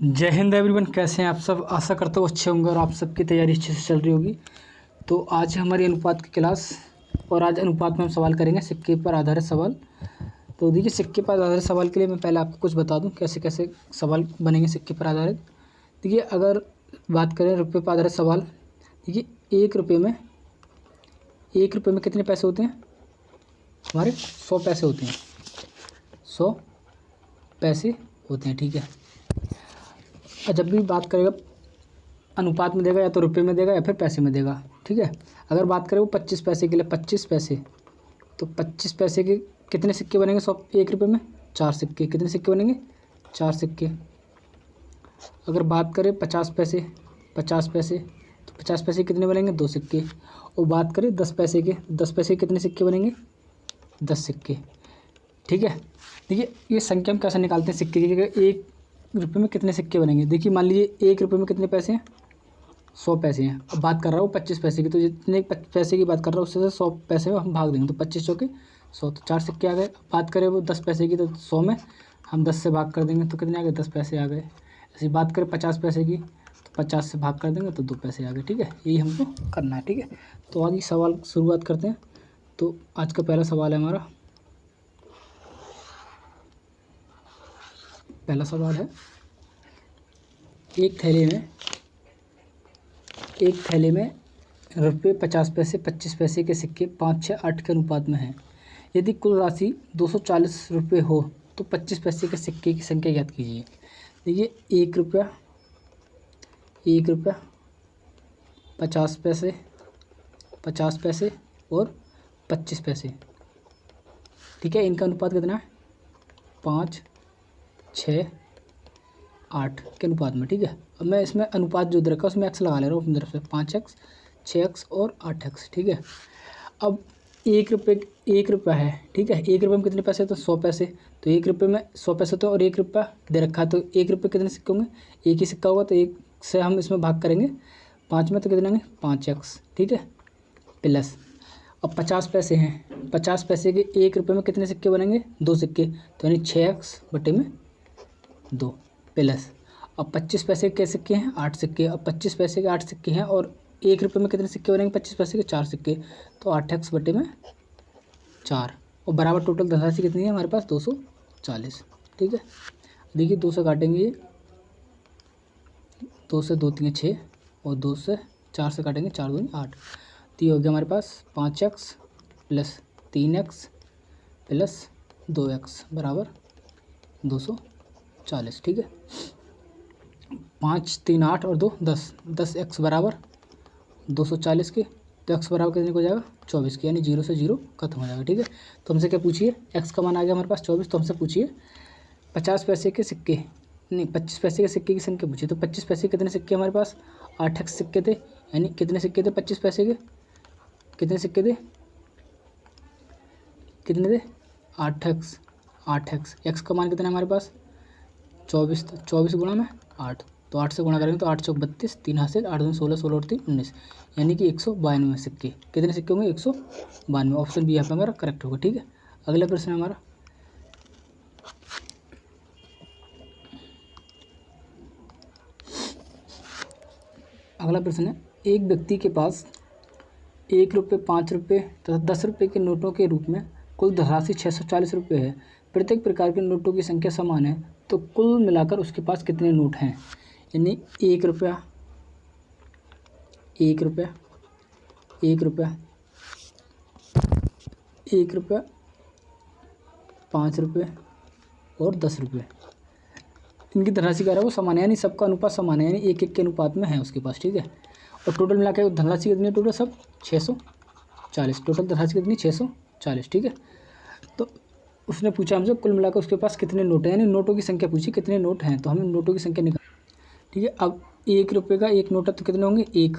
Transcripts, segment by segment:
जय हिंद एवरीवन। कैसे हैं आप सब? आशा करता हूँ अच्छे होंगे और आप सबकी तैयारी अच्छे से चल रही होगी। तो आज है हमारी अनुपात की क्लास और आज अनुपात में हम सवाल करेंगे सिक्के पर आधारित सवाल। तो देखिए, सिक्के पर आधारित सवाल के लिए मैं पहले आपको कुछ बता दूं कैसे कैसे सवाल बनेंगे सिक्के पर आधारित। देखिए, अगर बात करें रुपये पर आधारित सवाल, देखिए एक रुपये में कितने पैसे होते हैं? हमारे 100 पैसे होते हैं। 100 पैसे होते हैं, ठीक है। और जब भी बात करेगा अनुपात में देगा, या तो रुपये में देगा या फिर पैसे में देगा, ठीक है। अगर बात करें वो 25 पैसे के लिए, 25 पैसे, तो 25 पैसे के कितने सिक्के बनेंगे? 100 एक रुपये में 4 सिक्के। कितने सिक्के बनेंगे? 4 सिक्के। अगर बात करें 50 पैसे, 50 पैसे, तो 50 पैसे कितने बनेंगे? 2 सिक्के। और बात करें 10 पैसे के, 10 पैसे के कितने सिक्के बनेंगे? 10 सिक्के, ठीक है। देखिए, ये संख्या हम कैसे निकालते हैं सिक्के की? एक रुपये में कितने सिक्के बनेंगे? देखिए, मान लीजिए एक रुपये में कितने पैसे हैं? 100 पैसे हैं। अब बात कर रहा हूँ 25 पैसे की, तो जितने पैसे की बात कर रहा हूँ उससे 100 पैसे में हम भाग देंगे, तो 25 चौके 100, तो 4 सिक्के आ गए। बात करें वो 10 पैसे की, तो 100 में हम 10 से भाग कर देंगे, तो कितने आ गए? 10 पैसे आ गए। ऐसी बात करें 50 पैसे की, तो 50 से भाग कर देंगे तो 2 पैसे आ गए, ठीक है। यही हमको करना है, ठीक है। तो आज ये सवाल शुरुआत करते हैं। तो आज का पहला सवाल है हमारा, पहला सवाल है, एक थैले में रुपये 50 पैसे 25 पैसे के सिक्के 5, 6, 8 के अनुपात में हैं। यदि कुल राशि 240 रुपये हो तो 25 पैसे के सिक्के की संख्या ज्ञात कीजिए। देखिए, एक रुपया, 50 पैसे, 50 पैसे और 25 पैसे, ठीक है। इनका अनुपात कितना है? 5, 6, 8 के अनुपात में, ठीक है। अब मैं इसमें अनुपात जो दे रखा है उसमें एक्स लगा ले रहा हूँ अपनी तरफ से, 5x, 6x और 8x, ठीक है। अब एक रुपया है, ठीक है। एक रुपये में कितने पैसे? तो 100 पैसे। तो एक रुपये में 100 पैसे तो, और 1 रुपया दे रखा है, तो एक रुपये कितने सिक्के होंगे? एक ही सिक्का होगा, तो एक से हम इसमें भाग करेंगे 5 में, तो कितने होंगे? 5x, ठीक है, प्लस। अब 50 पैसे हैं, 50 पैसे के एक रुपये में कितने सिक्के बनेंगे? 2 सिक्के, तो यानी 6x बटे में 2, प्लस। अब 25 पैसे के सिक्के हैं 8 सिक्के। अब 25 पैसे के 8 सिक्के हैं और एक रुपये में कितने सिक्के बनेंगे? 25 पैसे के 4 सिक्के, तो 8x बटे में 4, और बराबर टोटल धनराशि कितनी है हमारे पास? 240, ठीक है। देखिए, 2 से काटेंगे ये, 2 से 2 3 6, और 2 से 4 से काटेंगे 4 2 8, तो ये हो गया हमारे पास 5x plus 3x plus 2x बराबर 240, ठीक है। 5 3 8 और 2 10, 10x बराबर 240 के, तो x बराबर कितने को हो जाएगा? 24 के, यानी 0 से 0 खत्म हो जाएगा, ठीक है। तो हमसे क्या पूछिए? x का मान आ गया हमारे पास 24, तो हमसे पूछिए 50 पैसे के सिक्के, नहीं 25 पैसे के सिक्के की संख्या पूछिए। तो 25 पैसे के कितने सिक्के हमारे पास? 8x सिक्के थे, यानी कितने सिक्के थे 25 पैसे के? कितने सिक्के थे? कितने थे? 8x। x का मान कितना है हमारे पास? 24, 24 गुणा में 8, तो 8 से गुणा करेंगे तो 8 चौक 32, 3 हाथ से 8 दूनी 16, 16 और 3 19, यानी कि 192 सिक्के। कितने सिक्के होंगे? 192। ऑप्शन बी यहाँ पे हमारा करेक्ट होगा, ठीक है। अगला प्रश्न है हमारा, अगला प्रश्न है, एक व्यक्ति के पास 1 रुपये, 5 रुपये तथा 10 रुपये के नोटों के रूप में कुल धनराशि 640 रुपये है। प्रत्येक प्रकार के नोटों की संख्या समान है, तो कुल मिलाकर उसके पास कितने नोट हैं? यानी 1 रुपया, 1 रुपया, 1 रुपया, 1 रुपया, 5 रुपये और 10 रुपये, इनकी धनराशि क्या है? वो समान है, यानी सबका अनुपात समान है, यानी 1 1 के अनुपात में है उसके पास, ठीक है। और टोटल मिला के धनराशि कितनी है? टोटल सब 640, टोटल धनराशि कितनी? 640, ठीक है। तो उसने पूछा हमसे कुल मिलाकर उसके पास कितने नोट हैं, यानी नोटों की संख्या पूछी कितने नोट हैं, तो हमें नोटों की संख्या निकाल, ठीक है। अब 1 रुपये का एक नोट है, तो कितने होंगे? 1,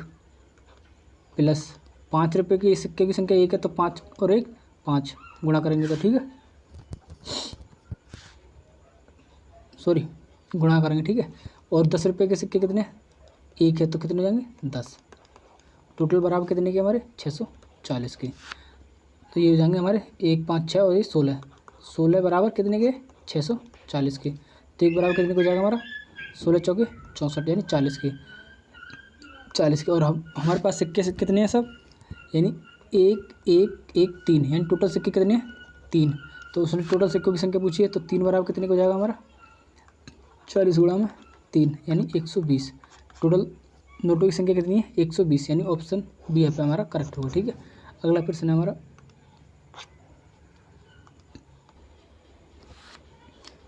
प्लस 5 रुपये के सिक्के की संख्या 1 है, तो 5 और 1 5 गुणा करेंगे तो, ठीक है, सॉरी गुणा करेंगे, ठीक है। और 10 रुपये के सिक्के कितने? 1 है, तो कितने हो जाएंगे? 10, टोटल बराबर कितने के हमारे? 640 के। तो ये हो जाएंगे हमारे 1 5 6 और ये 16, 16 बराबर कितने के? 640 के। तो एक बराबर कितने को हो जाएगा हमारा? 16 चौके 64 यानी 40 के। और हम हमारे पास सिक्के से कितने हैं सब, यानी 1 1 1 3 यानी टोटल सिक्के कितने हैं 3। तो उसने टोटल सिक्कों की संख्या पूछी है, तो 3 बराबर कितने को जाएगा हमारा 40 गुणा में 3 यानी 120। टोटल नोटों की संख्या कितनी है 120 यानी ऑप्शन बी यहाँ पे हमारा करेक्ट होगा। ठीक है, अगला प्रश्न है हमारा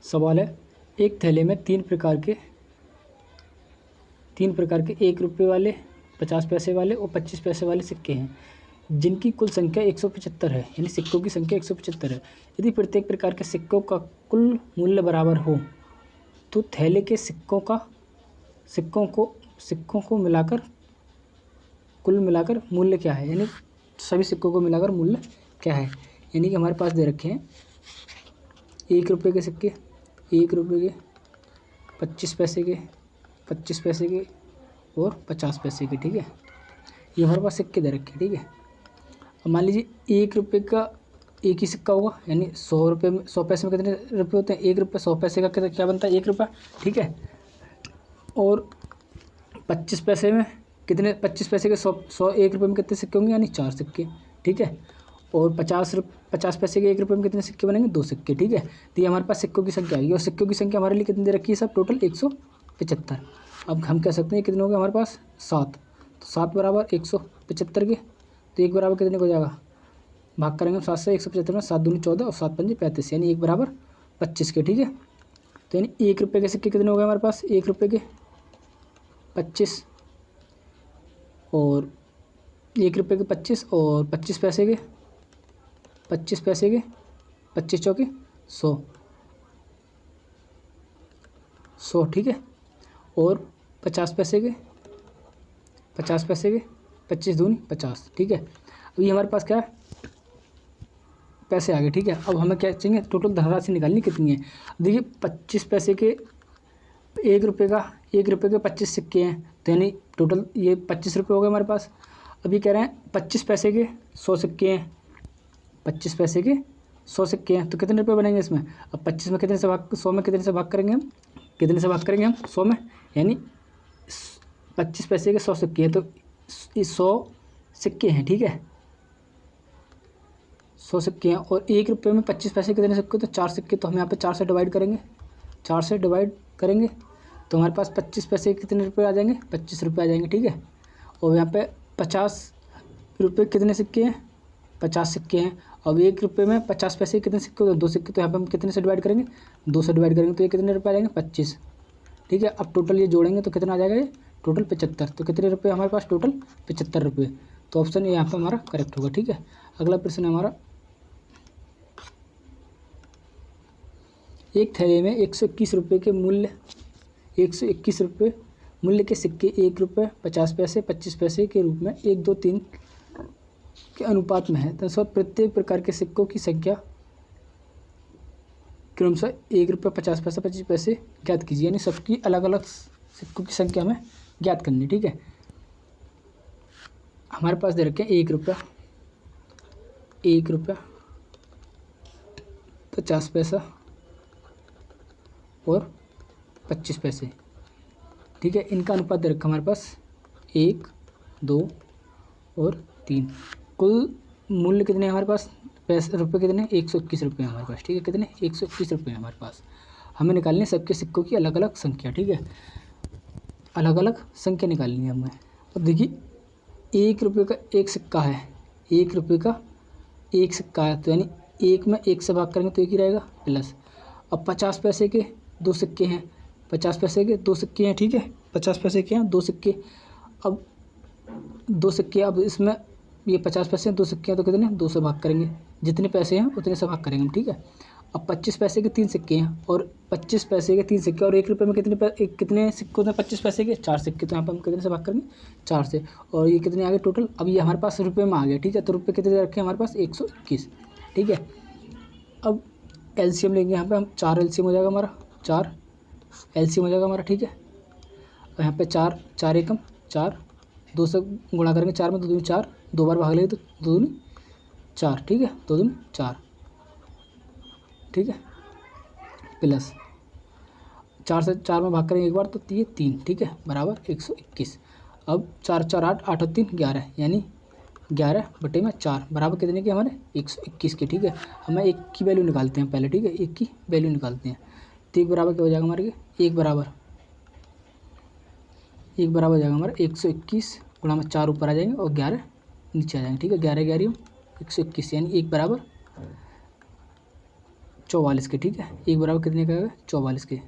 सवाल है, एक थैले में तीन प्रकार के 1 रुपये वाले, 50 पैसे वाले और 25 पैसे वाले सिक्के हैं, जिनकी कुल संख्या 175 है, यानी सिक्कों की संख्या 175 है। यदि प्रत्येक प्रकार के सिक्कों का कुल मूल्य बराबर हो तो थैले के सिक्कों को मिलाकर कुल मिलाकर मूल्य क्या है, यानी सभी सिक्कों को मिलाकर मूल्य क्या है। यानी कि हमारे पास दे रखे हैं 1 रुपये के सिक्के, 1 रुपये के, 25 पैसे के, 25 पैसे के और 50 पैसे के। ठीक है, ये हमारे पास सिक्के दे रखे हैं। ठीक है, अब मान लीजिए 1 रुपये का एक ही सिक्का होगा, यानी 100 रुपये में 100 पैसे में कितने रुपये होते हैं 1 रुपये, 100 पैसे का क्या बनता है 1 रुपया। ठीक है, और 25 पैसे में कितने, 25 पैसे के 100 1 रुपये में कितने सिक्के होंगे, यानी 4 सिक्के। ठीक है, और 50 पैसे के 1 रुपये में कितने सिक्के बनेंगे 2 सिक्के। ठीक है, तो ये हमारे पास सिक्कों की संख्या आएगी, और सिक्कों की संख्या हमारे लिए कितनी दे रखी है सब, टोटल 175। अब हम कह सकते हैं कितने हो गए हमारे पास 7, तो 7 बराबर 175 के, तो 1 बराबर कितने को जाएगा, भाग करेंगे हम 7 से 175 में, 7 दूनी 14 और 7 पंजे 35 यानी 1 बराबर 25 के। ठीक है, तो यानी 1 रुपये के सिक्के कितने हो गए हमारे पास, 1 रुपये के 25 और 1 रुपये के 25 और 25 पैसे के 25 चौके 100। ठीक है, और 50 पैसे के 25 दूनी 50। ठीक है, अब ये हमारे पास क्या है पैसे आ गए। ठीक है, अब हमें क्या चाहिए, टोटल धनराशि निकालनी कितनी है। देखिए 25 पैसे के 1 रुपये के 25 सिक्के हैं, तो यानी टोटल ये 25 रुपये हो गए हमारे पास। अभी कह रहे हैं 25 पैसे के 100 सिक्के हैं, 25 पैसे के 100 सिक्के हैं, तो कितने रुपये बनेंगे इसमें। अब 25 में कितने से भाग, 100 में कितने से भाग करेंगे हम, 100 में, यानी 25 पैसे के 100 सिक्के हैं, तो 100 सिक्के हैं। ठीक है, 100 सिक्के हैं, और 1 रुपये में 25 पैसे कितने सिक्के, तो 4 सिक्के, तो हम यहाँ पे 4 से डिवाइड करेंगे, तो हमारे पास 25 पैसे के कितने रुपये आ जाएंगे, 25 रुपये आ जाएंगे। ठीक है, और यहाँ पे 50 रुपये कितने सिक्के हैं, 50 सिक्के हैं। अब 1 रुपये में 50 पैसे कितने सिक्के होते हैं, 2 सिक्के, तो यहाँ पे हम कितने से डिवाइड करेंगे, 2 से डिवाइड करेंगे, तो ये कितने रुपये आ जाएंगे 25। ठीक है, अब टोटल ये जोड़ेंगे तो कितना आ जाएगा, ये टोटल 75। तो कितने रुपये हमारे पास टोटल 75 रुपये, तो ऑप्शन यहाँ पे हमारा करेक्ट होगा। ठीक है, अगला प्रश्न है हमारा, एक थैले में 121 रुपये के मूल्य 121 रुपये मूल्य के सिक्के 1 रुपये 50 पैसे 25 पैसे के रूप में 1 2 3 के अनुपात में है, तो प्रत्येक प्रकार के सिक्कों की संख्या क्रमशः 1 रुपये 50 पैसे 25 पैसे ज्ञात कीजिए, यानी सबकी अलग अलग सिक्कों की संख्या हमें ज्ञात करनी। ठीक है, हमारे पास दे रखे हैं 1 रुपया 50 पैसा और 25 पैसे। ठीक है, इनका अनुपात दे रखा हमारे पास 1 2 और 3। कुल मूल्य कितने हमारे पास, पैसे रुपये कितने 121 रुपये हमारे पास। ठीक है, कितने 121 रुपये हमारे पास। हमें निकालनी है सबके सिक्कों की अलग अलग संख्या। ठीक है, अलग अलग संख्या निकालनी है हमें। अब देखिए 1 रुपये का एक सिक्का है, 1 रुपये का एक सिक्का है, तो यानी 1 में 1 से भाग करेंगे तो 1 ही रहेगा प्लस। अब 50 पैसे के 2 सिक्के हैं, 50 पैसे के 2 सिक्के हैं। ठीक है, 50 पैसे के हैं 2 सिक्के। अब 2 सिक्के, अब इसमें ये 50 पैसे हैं 2 सिक्के हैं, तो कितने 2 से भाग करेंगे, जितने पैसे हैं उतने से भाग करेंगे। ठीक है, अब 25 पैसे के 3 सिक्के हैं, और 25 पैसे के 3 सिक्के, और 1 रुपये में कितने सिक्के होते हैं 25 पैसे के 4 सिक्के, तो यहाँ पर हम कितने से भाग करेंगे 4 से, और ये कितने आ गए टोटल। अब ये हमारे पास रुपये में आ गया। ठीक है, तो रुपये कितने रखे हैं हमारे पास 121। ठीक है, अब एलसीएम लेंगे, यहाँ पे हम 4 एलसीएम हो जाएगा हमारा, 4 एलसीएम हो जाएगा हमारा। ठीक है, और यहाँ पे 4 एकम 4, 2 से गुणा करेंगे 4 में, 2 दूनी 4, 2 बार भाग लेंगे तो 2 दूनी 4। ठीक है, 2 दूनी 4। ठीक है, प्लस 4 से 4 में भाग करेंगे एक बार तो ये 3, ठीक है, बराबर 121। अब 4 4 8, 8 और 3 11, यानी 11/4 बराबर कितने के हमारे 121 के, ठीक है। हमें एक की वैल्यू निकालते हैं पहले, ठीक है, एक की वैल्यू निकालते हैं। तो एक बराबर क्या हो जाएगा हमारे, एक बराबर हो जाएगा हमारा 121 गुणा में 4 ऊपर आ जाएंगे और 11 नीचे आ जाएंगे, ठीक है। 11 11 121, यानी एक बराबर 44 के, ठीक है। एक बराबर कितने का, 44 के।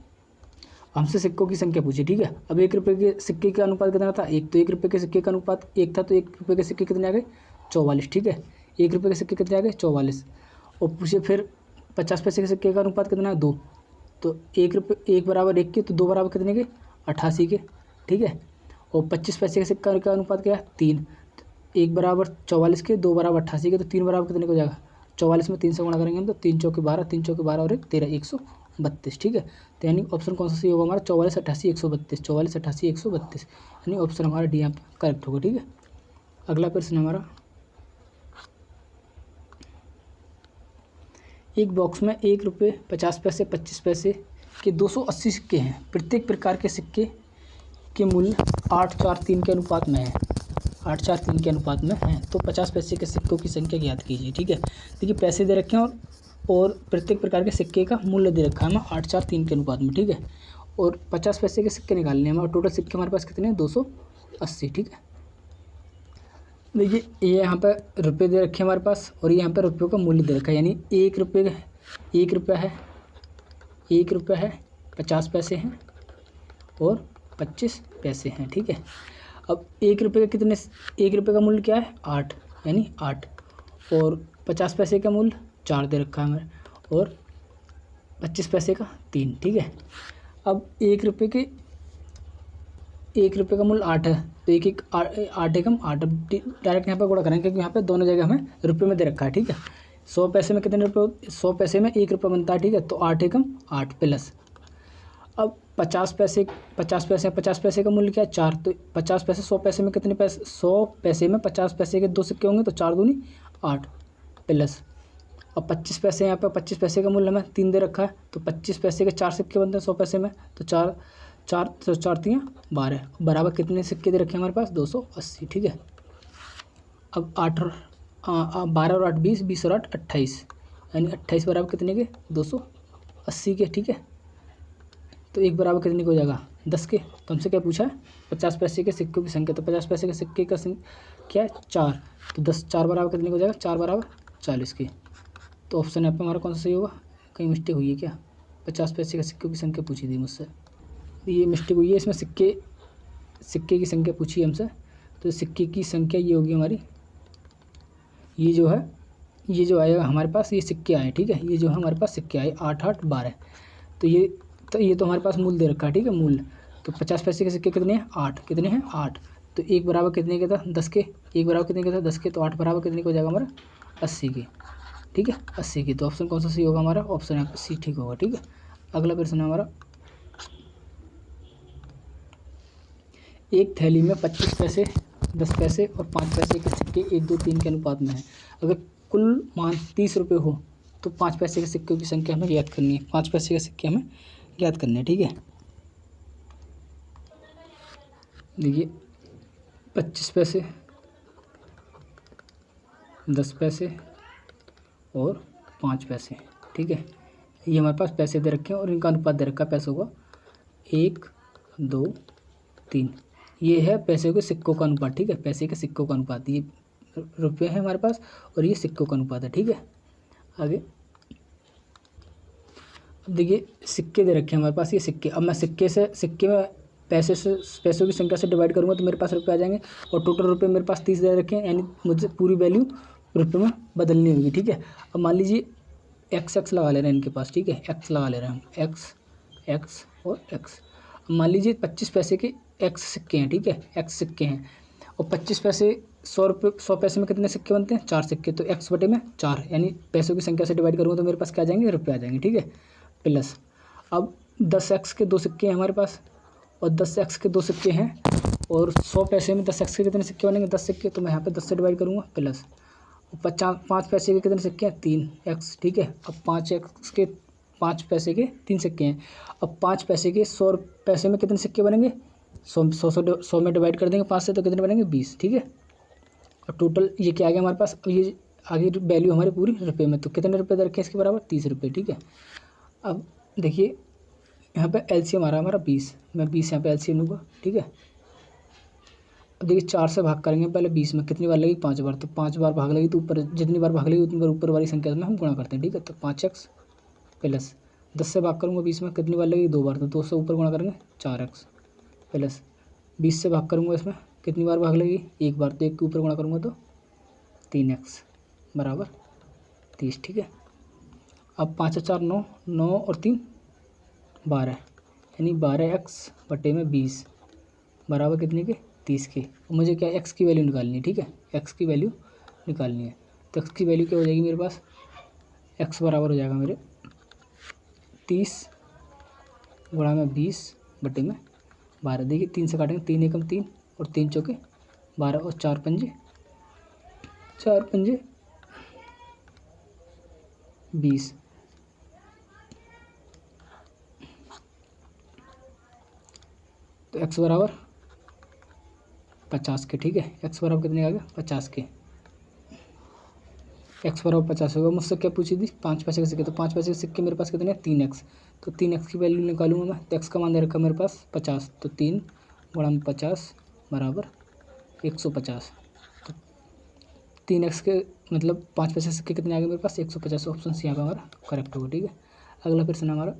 हमसे सिक्कों की संख्या पूछी, ठीक है। अब 1 रुपये के सिक्के का अनुपात कितना था, एक, तो 1 रुपये के सिक्के का अनुपात 1 था, तो 1 रुपये के सिक्के कितने आ गए, 44, ठीक है। 1 रुपये के सिक्के कितने आ गए, 44। और पूछे फिर 50 पैसे के सिक्के का अनुपात कितना है, 2, तो 1 रुपये 1 बराबर 1 के, तो 2 बराबर कितने के, 88 के, ठीक है। और 25 पैसे के सिक्का का अनुपात क्या है, 3, 1 बराबर 44 के, 2 बराबर 88 के, तो 3 बराबर कितने को जाएगा, 44 में 3 से गुणा करेंगे हम तो 3 चौके 12, 3 चौके 12 और 1 13, 132, ठीक है। तो यानी ऑप्शन कौन सा सही होगा हमारा, 44 88 132, 44 88 132, यानी ऑप्शन हमारा डी यहाँ पे करेक्ट होगा, ठीक है। अगला प्रश्न हमारा, एक बॉक्स में 1 रुपये 50 पैसे 25 पैसे के 280 सिक्के हैं। प्रत्येक प्रकार के सिक्के के मूल्य 8 4 3 के अनुपात में है, 8 4 3 के अनुपात में है। तो 50 पैसे के सिक्कों की संख्या ज्ञात कीजिए, ठीक है। देखिए पैसे दे रखे हैं और प्रत्येक प्रकार के सिक्के का मूल्य दे रखा है हमें 8 4 3 के अनुपात में, ठीक है। और 50 पैसे के सिक्के निकालने हैं, और टोटल सिक्के हमारे पास कितने हैं, 280, ठीक है। देखिए ये यहाँ पर रुपये दे रखे हैं हमारे पास, और ये यहाँ पर रुपयों का मूल्य दे रखा है, यानी 1 रुपये है, 1 रुपये है 50 पैसे हैं और 25 पैसे हैं, ठीक है। अब 1 रुपये का कितने, 1 रुपये का मूल्य क्या है, 8, यानी 8, और 50 पैसे का मूल्य 4 दे रखा है हमारे, और 25 पैसे का 3, ठीक है। अब 1 रुपये का मूल्य 8 है, तो 8 एकम 8, डायरेक्ट यहाँ पर गुणा करेंगे क्योंकि यहाँ पे दोनों जगह हमें रुपये में दे रखा है, ठीक है। 100 पैसे में कितने रुपये, 100 पैसे में 1 रुपये बनता है, ठीक है। तो 8 एकम 8 प्लस, अब 50 पैसे का मूल्य क्या है, 4, तो 50 पैसे 100 पैसे में कितने पैसे, 100 पैसे में 50 पैसे के 2 सिक्के होंगे, तो 4 दूनी 8 प्लस, अब 25 पैसे, यहाँ पर 25 पैसे का मूल्य हमें 3 दे रखा है, तो 25 पैसे के 4 सिक्के बनते हैं 100 पैसे में, तो 4 3 12, बराबर कितने सिक्के दे रखे हैं हमारे पास, 280, ठीक है। अब 12 और 8 20, 20 और 8 28, यानी 28 बराबर कितने के, 280 के, ठीक है। तो एक बराबर कितने को हो जाएगा, 10 के। तो हमसे क्या पूछा है, 50 पैसे के सिक्कों की संख्या, तो 50 पैसे के सिक्के का क्या है, 4, तो 10 4 बराबर कितने को हो जाएगा, 4 बराबर 40 के। तो ऑप्शन यहाँ पे हमारा कौन सा सही होगा, कहीं मिस्टेक हुई है क्या, 50 पैसे के सिक्कों की संख्या पूछी थी मुझसे, ये मिस्टेक हुई है, इसमें सिक्के की संख्या पूछी है हमसे, तो सिक्के की संख्या ये होगी हमारी, ये जो है, ये जो आएगा हमारे पास, ये सिक्के आए, ठीक है, ये जो है हमारे पास सिक्के आए 8 8 12, तो ये तो हमारे पास मूल्य दे रखा है, ठीक है, मूल्य। तो 50 पैसे के सिक्के कितने हैं, 8, कितने हैं 8, तो 1 बराबर कितने का था, 10 के, 1 बराबर कितने का था, 10 के, तो 8 बराबर कितने को हो जाएगा हमारा, 80 के, ठीक है, 80 की। तो ऑप्शन कौन सा सही होगा हमारा, ऑप्शन यहाँ पर सी ठीक होगा, ठीक है। अगला प्रश्न है हमारा, एक थैली में 25 पैसे 10 पैसे और 5 पैसे के सिक्के 1 2 3 के अनुपात में है। अगर कुल मान 30 रुपये हो तो 5 पैसे के सिक्कों की संख्या हमें ज्ञात करनी है, 5 पैसे के सिक्के हमें ज्ञात करने हैं, ठीक है। देखिए 25 पैसे 10 पैसे और 5 पैसे, ठीक है, ये हमारे पास पैसे दे रखे हैं और इनका अनुपात दे रखा है पैसों का 1 2 3, ये है पैसे के सिक्कों का अनुपात, ठीक है, पैसे के सिक्कों का अनुपात, ये रुपये है हमारे पास और ये सिक्कों का अनुपात है, ठीक है। आगे अब देखिए सिक्के दे रखे हैं हमारे पास, ये सिक्के, अब मैं सिक्के में पैसों की संख्या से डिवाइड करूँगा तो मेरे पास रुपये आ जाएंगे, और टोटल रुपये मेरे पास 30 दे रखे हैं, यानी मुझे पूरी वैल्यू रुपये में बदलनी होगी, ठीक है। अब मान लीजिए एक्स लगा ले रहे हैं इनके पास, ठीक है, एक्स लगा ले रहे हैं हम, एक्स और एक्स। अब मान लीजिए 25 पैसे के एक्स सिक्के हैं, ठीक है, एक्स सिक्के हैं, और 25 पैसे 100 पैसे में कितने सिक्के बनते हैं, 4 सिक्के, तो एक्स बटे में 4, यानी पैसों की संख्या से डिवाइड करूँगा तो मेरे पास क्या आ जाएंगे, रुपये आ जाएंगे, ठीक है, प्लस। अब 10x के 2 सिक्के हैं हमारे पास, और 10x के 2 सिक्के हैं, और 100 पैसे में 10x के कितने सिक्के बनेंगे, 10 सिक्के, तो मैं यहाँ पे 10 से डिवाइड करूँगा, प्लस। 5 पैसे के कितने सिक्के हैं, 3x, ठीक है। अब 5 5 पैसे के 3 सिक्के हैं। अब 5 पैसे के 100 पैसे में कितने सिक्के बनेंगे? 100 में डिवाइड कर देंगे 5 से, तो कितने बनेंगे? 20। ठीक है। और टोटल ये क्या आ गया हमारे पास? अब ये आगे वैल्यू हमारी पूरी रुपये में, तो कितने रुपये दे रखे हैं इसके बराबर? 30 रुपये। ठीक है। अब देखिए यहाँ पे एलसीएम आ रहा है हमारा 20, मैं 20 यहाँ पे एलसीएम लूँगा। ठीक है। अब देखिए 4 से भाग करेंगे पहले 20 में, कितनी बार लगेगी? 5 बार। तो 5 बार भाग लगी तो ऊपर जितनी बार भाग लगी उतनी बार ऊपर वाली संख्या में हम गुणा करते हैं। ठीक है। तो 5x प्लस 10 से भाग करूँगा 20 में, कितनी बार लगेगी? 2 बार। तो 2 से ऊपर गुणा करेंगे 4x प्लस 20 से भाग करूँगा इसमें, कितनी बार भाग लगेगी? 1 बार। तो 1 के ऊपर गुणा करूँगा तो 3x बराबर 30। ठीक है। अब 5 और 4 9, 9 और 3 12, यानी 12x बटे में 20 बराबर कितने के? 30 के। मुझे क्या x की वैल्यू निकालनी है। ठीक है। x की वैल्यू निकालनी है। तो x की वैल्यू क्या हो जाएगी मेरे पास? x बराबर हो जाएगा मेरे 30 गुणा में 20 बटे में 12। देखिए 3 से काटेंगे, 3 एकम 3 और 3 चौके 12 और 4 पंजे 20। तो x बराबर 50 के। ठीक है। x बराबर कितने आ गया? 50 के। x बराबर 50 होगा। मुझसे क्या पूछी थी? 5 पैसे के सिक्के। तो 5 पैसे के सिक्के मेरे पास कितने हैं? 3x। तो 3x की वैल्यू निकालूंगा मैं। तो x का मान दे रखा मेरे पास 50। तो 3 गुणा में 50 बराबर 150। तो 3x के मतलब 5 पैसे के सिक्के कितने आ गए मेरे पास? 150। ऑप्शन सी यहाँ पर हमारा करेक्ट होगा। ठीक है। अगला प्रश्न हमारा,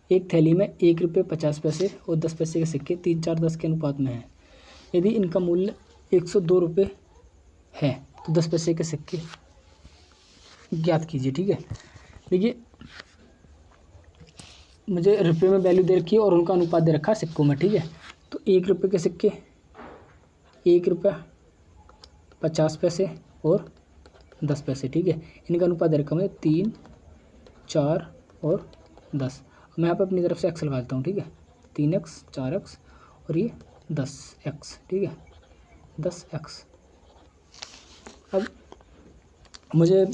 एक थैली में 1 रुपये 50 पैसे और 10 पैसे के सिक्के 3, 4, 10 के अनुपात में हैं। यदि इनका मूल्य 102 रुपये है तो 10 पैसे के सिक्के ज्ञात कीजिए। ठीक है। देखिए मुझे रुपये में वैल्यू दे रखी है और उनका अनुपात दे रखा है सिक्कों में। ठीक है। तो 1 रुपये के सिक्के 1 रुपया 50 पैसे और 10 पैसे। ठीक है। इनका अनुपात दे रखा है मुझे 3, 4 और 10। मैं यहाँ पर अपनी तरफ से x लगा देता हूँ। ठीक है। 3x 4x और ये 10x। ठीक है। 10x। अब मुझे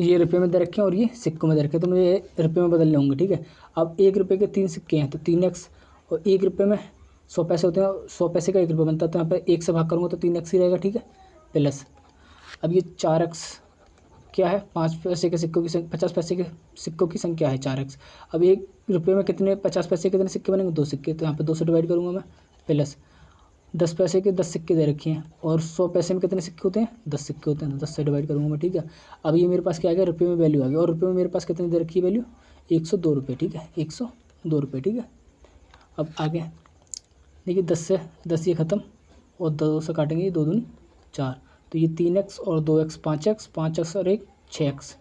ये रुपये में दे रखे हैं और ये सिक्कों में दे रखे हैं, तो मुझे रुपये में बदलने होंगे। ठीक है। अब 1 रुपये के 3 सिक्के हैं तो 3x, और 1 रुपये में 100 पैसे होते हैं, 100 पैसे का 1 रुपये बनता है, तो यहाँ पर 1 से भाग करूँगा तो 3x ही रहेगा। ठीक है। प्लस अब ये 4x क्या है? 5 पैसे के सिक्कों की 50 पैसे के सिक्कों की संख्या है 4x। अब 1 रुपये में कितने 50 पैसे के कितने सिक्के बनेंगे? 2 सिक्के। तो यहाँ पे 2 से डिवाइड करूँगा मैं। प्लस 10 पैसे के 10 सिक्के दे रखे हैं और 100 पैसे में कितने सिक्के होते हैं? 10 सिक्के होते हैं, तो 10 से डिवाइड करूँगा मैं। ठीक है। अब ये मेरे पास क्या आ गया? रुपये में वैल्यू आ गई, और रुपये में मेरे पास कितनी दे रखी है वैल्यू? 102 रुपये। ठीक है। 102 रुपये। ठीक है। अब आगे देखिए 10 से 10 ये ख़त्म और 2 से काटेंगे, ये 2 दूनी 4, तो ये 3x और 2x 5x और एक 6x।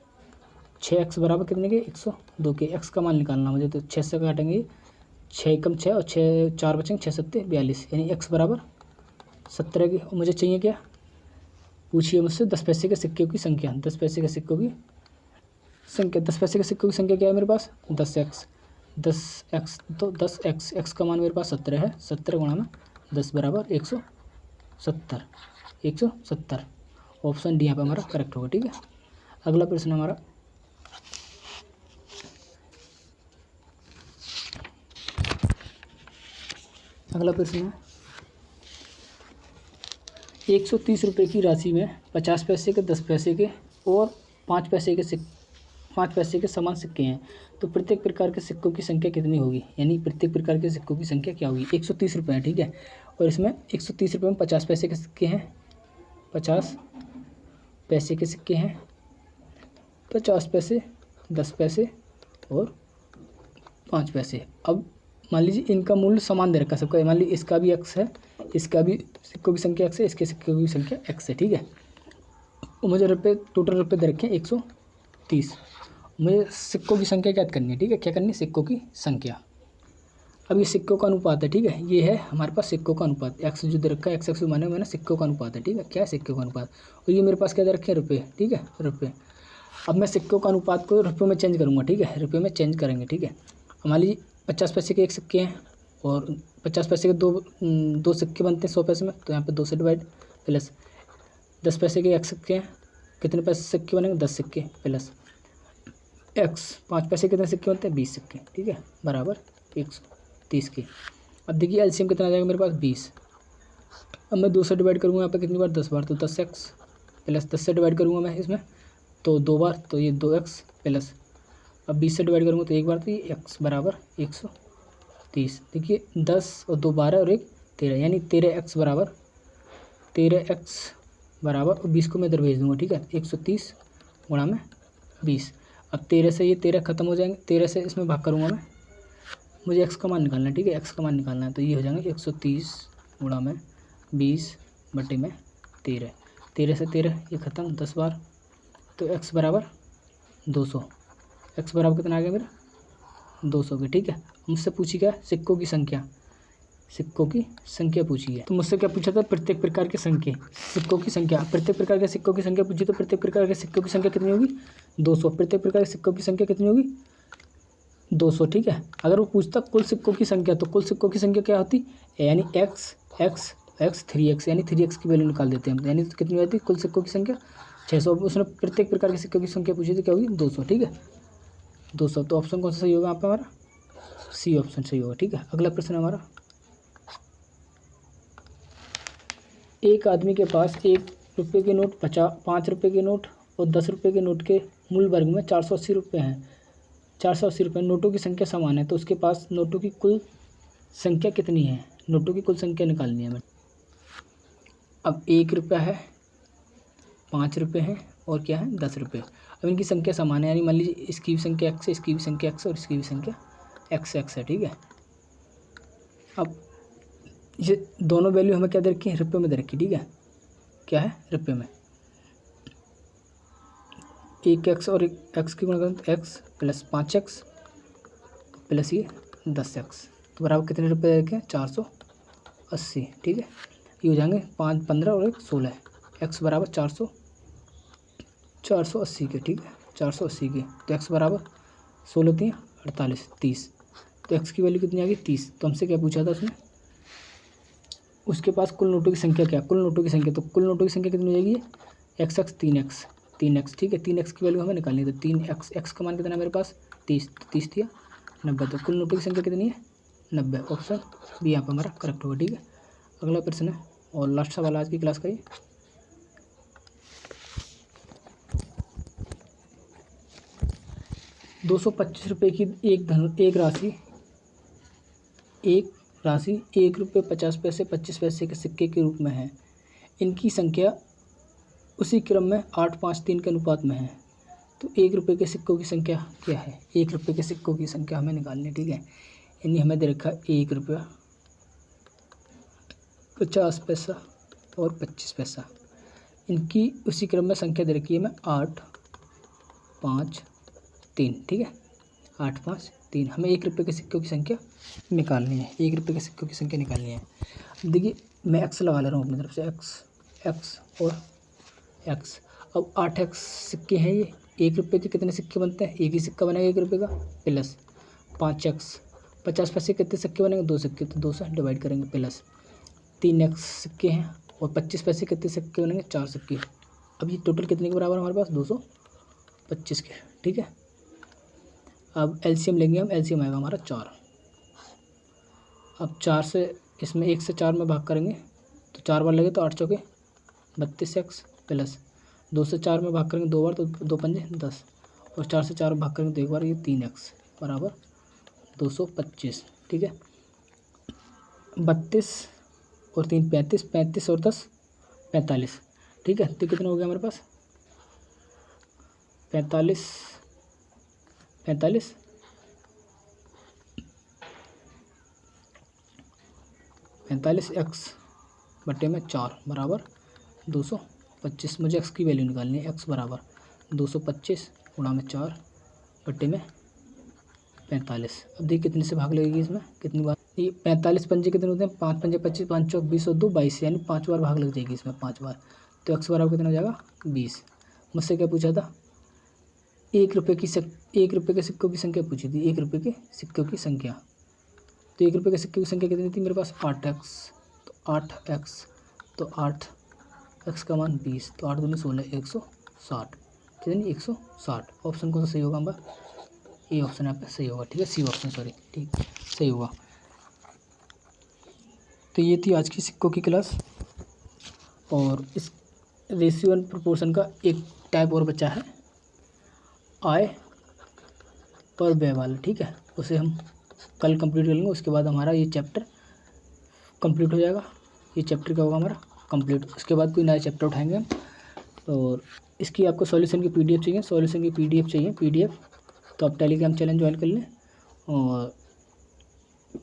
6x बराबर कितने के? 102 के। x का मान निकालना मुझे, तो 6 से काटेंगे, 6 एकम 6 और 6 4 बचेंगे, 6 सत्ते 42, यानी x बराबर 17 की। और मुझे चाहिए क्या? पूछिए मुझसे 10 पैसे के सिक्कों की संख्या। 10 पैसे के सिक्कों की संख्या, 10 पैसे के सिक्कों की संख्या क्या है मेरे पास? 10x। 10x तो 10x, x का मान मेरे पास 17 है। 17 गुणा में 10 बराबर 170। 170 ऑप्शन डी यहाँ पर हमारा करेक्ट होगा। ठीक है। अगला प्रश्न हमारा, अगला प्रश्न है 130 रुपये की राशि में 50 पैसे के, 10 पैसे के और 5 पैसे के समान सिक्के हैं, तो प्रत्येक प्रकार के सिक्कों की संख्या कितनी होगी? यानी प्रत्येक प्रकार के सिक्कों की संख्या क्या होगी? 130 रुपये है। ठीक है। और इसमें 130 रुपये में 50 पैसे के सिक्के हैं, 50 पैसे के सिक्के हैं, 50 पैसे, 10 पैसे और 5 पैसे। अब मान लीजिए इनका मूल्य समान दे रखा है सबका। मान लीजिए इसका भी x है, इसका भी सिक्कों की संख्या x है, इसके सिक्कों की संख्या x है। ठीक है। मुझे टोटल रुपये दे रखे हैं 130। मुझे सिक्कों की संख्या क्या करनी है? ठीक है। क्या करनी है? सिक्कों की संख्या। अब ये सिक्कों का अनुपात है। ठीक है। ये है हमारे पास सिक्कों का अनुपात, x जो दे रखा है, x मैंने सिक्कों का अनुपात है। ठीक है। क्या है? सिक्कों का अनुपात। और ये मेरे पास क्या दे रखे हैं? रुपये। ठीक है। रुपये। अब मैं सिक्कों का अनुपात को रुपये में चेंज करूँगा। ठीक है। रुपये में चेंज करेंगे। ठीक है। मान लीजिए 50 पैसे के 1 सिक्के हैं और 50 पैसे के दो सिक्के बनते हैं 100 पैसे में, तो यहाँ पे 2 से डिवाइड, प्लस 10 पैसे के एक्स सिक्के हैं, कितने पैसे सिक्के बनेंगे 10 सिक्के प्लस एक्स 5 पैसे कितने सिक्के बनते हैं 20 सिक्के, ठीक है, बराबर 130 के। अब देखिए एलसीएम कितना आ जाएगा मेरे पास 20। अब मैं 2 से डिवाइड करूँगा यहाँ पे कितनी बार 10 बार, तो 10x प्लस 10 से डिवाइड करूँगा मैं इसमें तो 2 बार, तो ये 2x प्लस अब 20 से डिवाइड करूँगा तो 1 बार, तो ये x बराबर 130। देखिए 10 और 2 12 और 1 13, यानी 13x बराबर और 20 को मैं इधर भेज दूँगा, ठीक है, 130 गुणा में 20। अब 13 से ये 13 खत्म हो जाएंगे, 13 से इसमें भाग करूँगा मैं, मुझे x का मान निकालना है, ठीक है, x का मान निकालना है, तो ये हो जाएंगे 130 गुणा में 20 बटे में 13, 13 से 13 ये ख़त्म 10 बार, तो x बराबर 200, x बराबर कितना आ गया मेरा 200 के, ठीक है। मुझसे पूछी क्या सिक्कों की संख्या पूछी है, तो मुझसे क्या पूछा था प्रत्येक प्रकार के सिक्कों की संख्या, प्रत्येक प्रकार के सिक्कों की संख्या पूछी, तो प्रत्येक प्रकार के सिक्कों की संख्या कितनी होगी 200, प्रत्येक प्रकार के सिक्कों की संख्या कितनी होगी 200, ठीक है। अगर वो पूछता कुल सिक्कों की संख्या, तो कुल सिक्कों की संख्या क्या होती यानी x 3x, यानी 3x की वैल्यू निकाल देते हैं हम, यानी तो कितनी होती कुल सिक्कों की संख्या 600। उसने प्रत्येक प्रकार के सिक्कों की संख्या पूछी थी, क्या होगी 200, ठीक है 200। तो ऑप्शन कौन सा सही होगा यहाँ पे हमारा, सी ऑप्शन सही होगा, ठीक है। अगला प्रश्न हमारा, एक आदमी के पास 1 रुपये के नोट, 5 रुपये के नोट और 10 रुपये के नोट के मूल वर्ग में 480 रुपये हैं, 480 रुपये, नोटों की संख्या समान है, तो उसके पास नोटों की कुल संख्या कितनी है, नोटों की कुल संख्या निकालनी है हमें। अब 1 रुपया है, 5 रुपये हैं और क्या है 10 रुपये। अब इनकी संख्या समान है, यानी मान लीजिए इसकी भी संख्या x है, इसकी भी संख्या x और इसकी भी संख्या x है, ठीक है। अब ये दोनों वैल्यू हमें क्या दे रखी है रुपये में दे रखी, ठीक है, क्या है रुपये में, 1x और 1x की गुणा करें तो x प्लस 5x प्लस ये 10x, तो बराबर कितने रुपये दे रखे हैं 480, ठीक है। ये हो जाएंगे 5 15 और 1 16, x बराबर 480 के, ठीक है 480 के, तो x बराबर 16 3 48 30, तो x की वैल्यू कितनी आ गई 30। तो हमसे क्या पूछा था उसने, उसके पास कुल नोटों की संख्या क्या, कुल नोटों की संख्या, तो कुल नोटों की संख्या कितनी हो जाएगी x 3x, ठीक है, 3x की वैल्यू हमें निकालनी है, तो 3x का मान कितना है मेरे पास 30, तो 30 दिया 90, तो कुल नोटों की संख्या कितनी है 90, ऑप्शन बी यहाँ पर हमारा करेक्ट होगा, ठीक है। अगला प्रश्न है और लास्ट सवाल आज की क्लास का ये, 225 रुपये की एक राशि 1 रुपये 50 पैसे 25 पैसे के सिक्के के रूप में है, इनकी संख्या उसी क्रम में 8 5 3 के अनुपात में है, तो 1 रुपये के सिक्कों की संख्या क्या है, 1 रुपये के सिक्कों की संख्या हमें निकालनी है, ठीक है। यानी हमें दे रखा 1 रुपया 50 पैसा और 25 पैसा, इनकी उसी क्रम में संख्या दे रखी है मैं 8 5 3, ठीक है 8 5 3, हमें 1 रुपये के सिक्कों की संख्या निकालनी है, 1 रुपये के सिक्कों की संख्या निकालनी है। देखिए मैं x लगा ले रहा हूँ अपनी तरफ से, x और x। अब 8x सिक्के हैं, ये 1 रुपये के कितने सिक्के बनते हैं, एक ही सिक्का बनेगा 1 रुपये का, प्लस 5x 50 पैसे कितने सिक्के बनेंगे 2 सिक्के, तो 2 से डिवाइड करेंगे, प्लस 3x सिक्के हैं और 25 पैसे कितने सिक्के बनेंगे 4 सिक्के। अब ये टोटल कितने के बराबर हमारे पास 225 के, ठीक है। अब एलसीएम लेंगे हम, एलसीएम आएगा हमारा 4। अब 4 से इसमें 1 से 4 में भाग करेंगे तो 4 बार लगे तो 8 चौके 32x, प्लस 2 से 4 में भाग करेंगे 2 बार तो 2 पंजे 10, और 4 से 4 में भाग करेंगे तो 1 बार, ये 3x बराबर 225, ठीक है। 32 और 3 35, 35 और 10 45, ठीक है। तो कितना हो गया हमारे पास 45x बटे में 4 बराबर 225। मुझे x की वैल्यू निकालनी है, x बराबर 225 गुणा में 4 बटे में 45। अब देखिए कितने से भाग लगेगी इसमें, कितनी बार, ये 45 पंजे कितने होते हैं 5 पंजे 25, 5 चौक 20 और 2 22, यानी 5 बार भाग लग जाएगी इसमें 5 बार, तो x बराबर कितना हो जाएगा 20। मुझसे क्या पूछा था 1 रुपये के सिक्कों की संख्या पूछी थी, 1 रुपये के सिक्कों की संख्या, तो 1 रुपये के सिक्के की संख्या कितनी थी मेरे पास 8x, तो 8x तो 8 x का मान 20, तो 8 दूनी 16, 160, कितनी 160। ऑप्शन कौन सा सही होगा हमारा, ये ऑप्शन यहाँ पे सही होगा, ठीक है, सी ऑप्शन, सॉरी, ठीक सही होगा। तो ये थी आज की सिक्कों की क्लास, और इस रेशियो एंड प्रोपोर्शन का एक टाइप और बचा है, आय पर व्यय वाला, ठीक है, उसे हम कल कंप्लीट कर लेंगे। उसके बाद हमारा ये चैप्टर कंप्लीट हो जाएगा, ये चैप्टर क्या होगा हमारा कंप्लीट। उसके बाद कोई नया चैप्टर उठाएंगे हम। और इसकी आपको सॉल्यूशन की पीडीएफ चाहिए, सॉल्यूशन की पीडीएफ चाहिए, पीडीएफ, तो आप टेलीग्राम चैनल ज्वाइन कर लें। और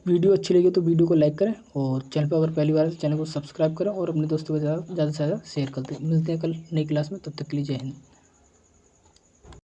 वीडियो अच्छी लगी तो वीडियो को लाइक करें, और चैनल पर अगर पहली बार चैनल को सब्सक्राइब करें, और अपने दोस्तों के साथ ज़्यादा से ज़्यादा शेयर करते हैं। मिलते हैं कल नई क्लास में, तब तक के लिए जय हिंद।